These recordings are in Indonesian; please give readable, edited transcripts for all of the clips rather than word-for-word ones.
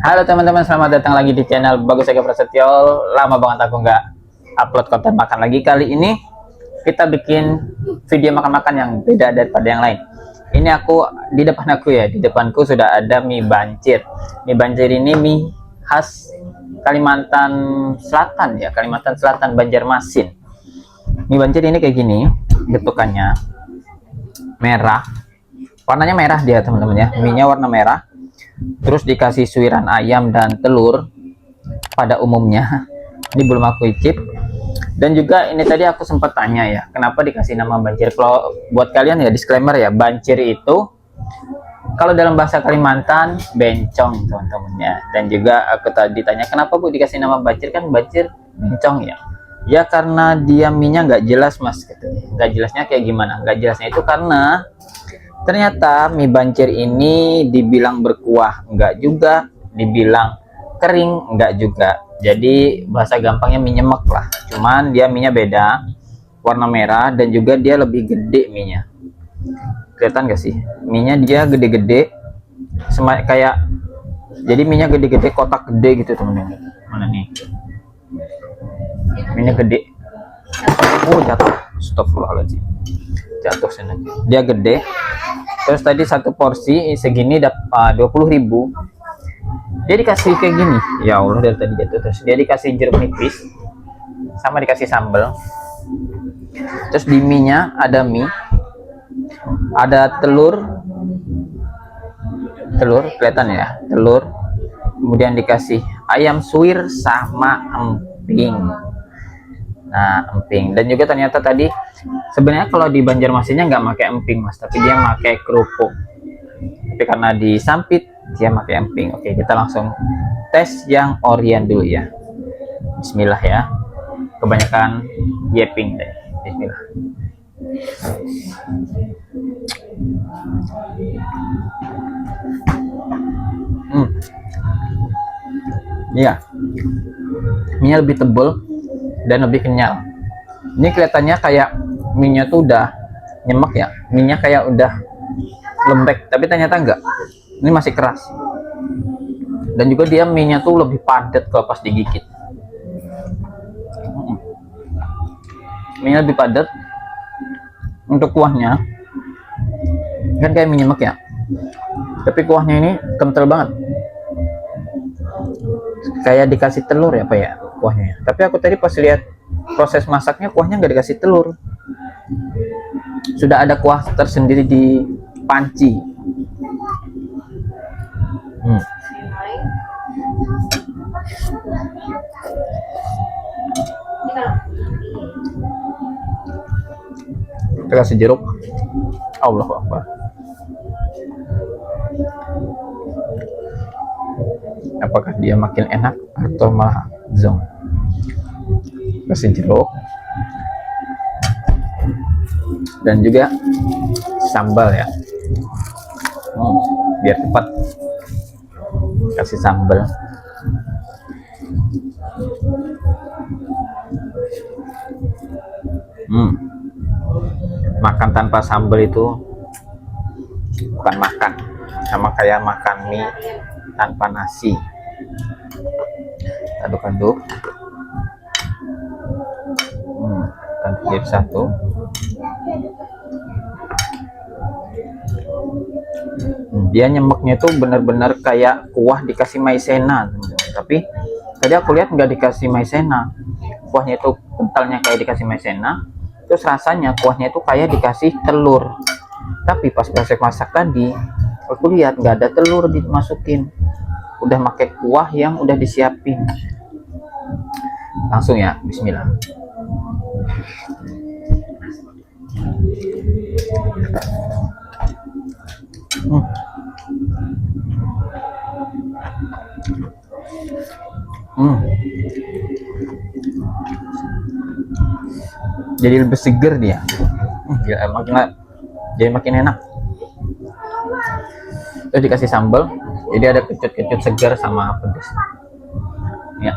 Halo teman-teman, selamat datang lagi di channel Bagus Eka Prasetyo. Lama banget aku nggak upload konten makan lagi. Kali ini kita bikin video makan-makan yang beda daripada yang lain. Ini di depanku sudah ada mie bancir. Mie bancir ini mie khas Kalimantan Selatan ya, Kalimantan Selatan, Banjarmasin. Mie bancir ini kayak gini, bentukannya merah, warnanya merah dia teman-teman ya. Mie-nya warna merah. Terus dikasih suiran ayam dan telur pada umumnya. Ini belum aku icip. Dan juga ini tadi aku sempat tanya ya, kenapa dikasih nama bancir. Kalau buat kalian ya, disclaimer ya, bancir itu kalau dalam bahasa Kalimantan bencong teman-teman ya. Dan juga aku tadi tanya kenapa Bu dikasih nama bancir, kan bancir bencong ya. Ya karena dia minyak nggak jelas mas, gitu. Nggak jelasnya kayak gimana? Nggak jelasnya itu karena ternyata mie bancir ini dibilang berkuah enggak juga, dibilang kering enggak juga. Jadi bahasa gampangnya mie nyemek lah. Cuman dia minyak beda, warna merah, dan juga dia lebih gede minyak. Kelihatan gak sih? Minyak dia gede-gede, kayak jadi minyak gede-gede, kotak gede gitu teman-teman. Mana nih? Minyak gede. Oh jatuh. Astagfirullahaladzim. Jatuh sana. Dia gede. Terus tadi satu porsi segini dapat 20.000. Dia dikasih kayak gini. Ya Allah, dari tadi jatuh. Terus dia dikasih jeruk nipis sama dikasih sambal. Terus di mie-nya ada mie, ada telur kelihatan ya, telur. Kemudian dikasih ayam suwir sama emping. Nah, emping. Dan juga ternyata tadi sebenarnya kalau di Banjarmasinnya nggak pakai emping mas, tapi dia pakai kerupuk. Tapi karena disampit dia pakai emping. Oke, kita langsung tes yang Orien dulu ya. Bismillah ya. Kebanyakan yeping deh. Bismillah. Iya. Minyak lebih tebal dan lebih kenyal. Ini kelihatannya kayak minyak tuh udah nyemek ya, minyak kayak udah lembek, tapi ternyata enggak. Ini masih keras. Dan juga dia minyak tuh lebih padat kalau pas digigit. Minyak lebih padat. Untuk kuahnya kan kayak mie nyemek ya, tapi kuahnya ini kental banget. Kayak dikasih telur ya apa ya kuahnya. Tapi aku tadi pas lihat proses masaknya kuahnya nggak dikasih telur, sudah ada kuah tersendiri di panci. Kita kasih jeruk. Allahu Akbar. Apakah dia makin enak atau malah zong? Kasih jeruk dan juga sambal ya. Biar cepat, kasih sambal. Makan tanpa sambal itu bukan makan, sama kayak makan mie tanpa nasi. Aduk-aduk. Jadi satu. Dia nyemeknya tuh bener-bener kayak kuah dikasih maizena. Tapi tadi aku lihat nggak dikasih maizena. Kuahnya itu kentalnya kayak dikasih maizena. Terus rasanya kuahnya itu kayak dikasih telur. Tapi pas proses masak tadi, aku lihat nggak ada telur dimasukin. Udah pakai kuah yang udah disiapin. Langsung ya, bismillah. Jadi lebih seger dia. Jadi makin enak. Terus dikasih sambal, jadi ada kecut-kecut segar sama pedas. Ya.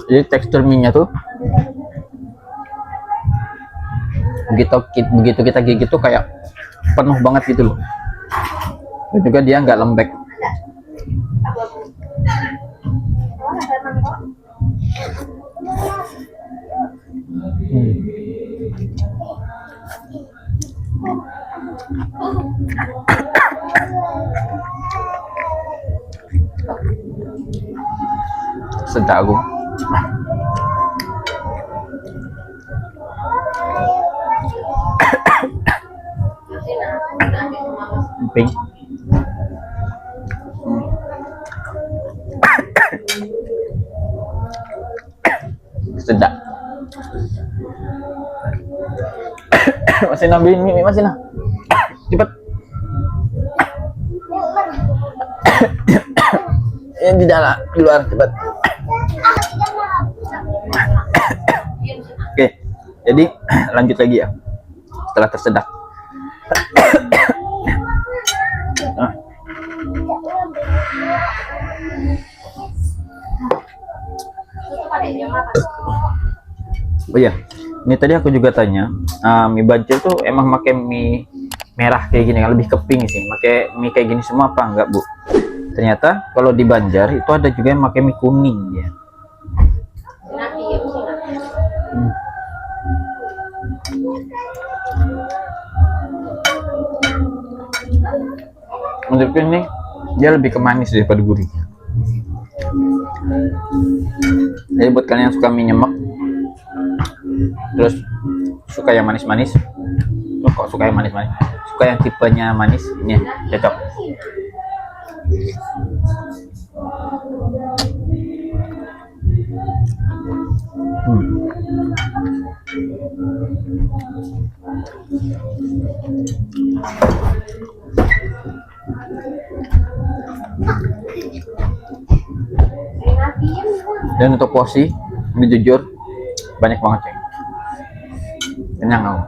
Jadi tekstur mie-nya tuh begitu kita gigit tuh kayak penuh banget gitu loh. Dan juga dia nggak lembek. Sedap aku. Pink. Sedap. Masih nambahin mie, masih nah. Cepat. Yang di dalam, di luar, cepat. Oke, jadi lanjut lagi ya. Setelah tersedak. Oh iya, ini tadi aku juga tanya, mie Banjar tuh emang pakai mie merah kayak gini kan, lebih ke pink sih, pakai mie kayak gini semua apa enggak Bu? Ternyata kalau di Banjar itu ada juga yang pakai mie kuning ya. Menurutku ini dia lebih ke manis daripada gurih. Jadi buat kalian yang suka mie nyemek, terus suka yang manis-manis, kok suka yang manis-manis, suka yang tipenya manis, ini cocok. Dan untuk porsi, ini jujur banyak banget ya. Kenyang aku.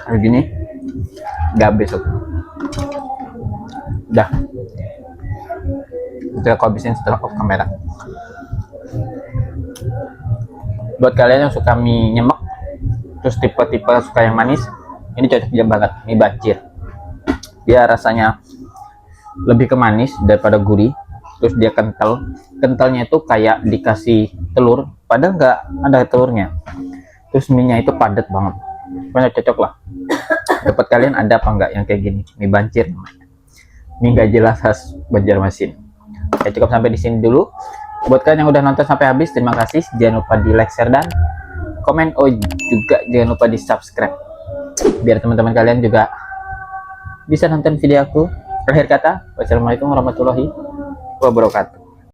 Kayak gini, nggak habis aku. Udah. Itu aku habisin setelah off kamera. Buat kalian yang suka mie nyemek, terus tipe-tipe suka yang manis, ini cocok banget mie Banjar. Dia rasanya lebih ke manis daripada gurih, terus dia kentalnya itu kayak dikasih telur, padahal nggak ada telurnya. Terus mie-nya itu padat banget, pokoknya cocok lah. Dapat kalian ada apa nggak yang kayak gini, mie Banjar namanya, mie nggak jelas khas Banjarmasin. Ya cukup sampai di sini dulu. Buat kalian yang udah nonton sampai habis, terima kasih. Jangan lupa di like, share, dan komen. Oh juga jangan lupa di subscribe biar teman-teman kalian juga bisa nonton video aku. Akhir kata, wassalamualaikum warahmatullahi wabarakatuh.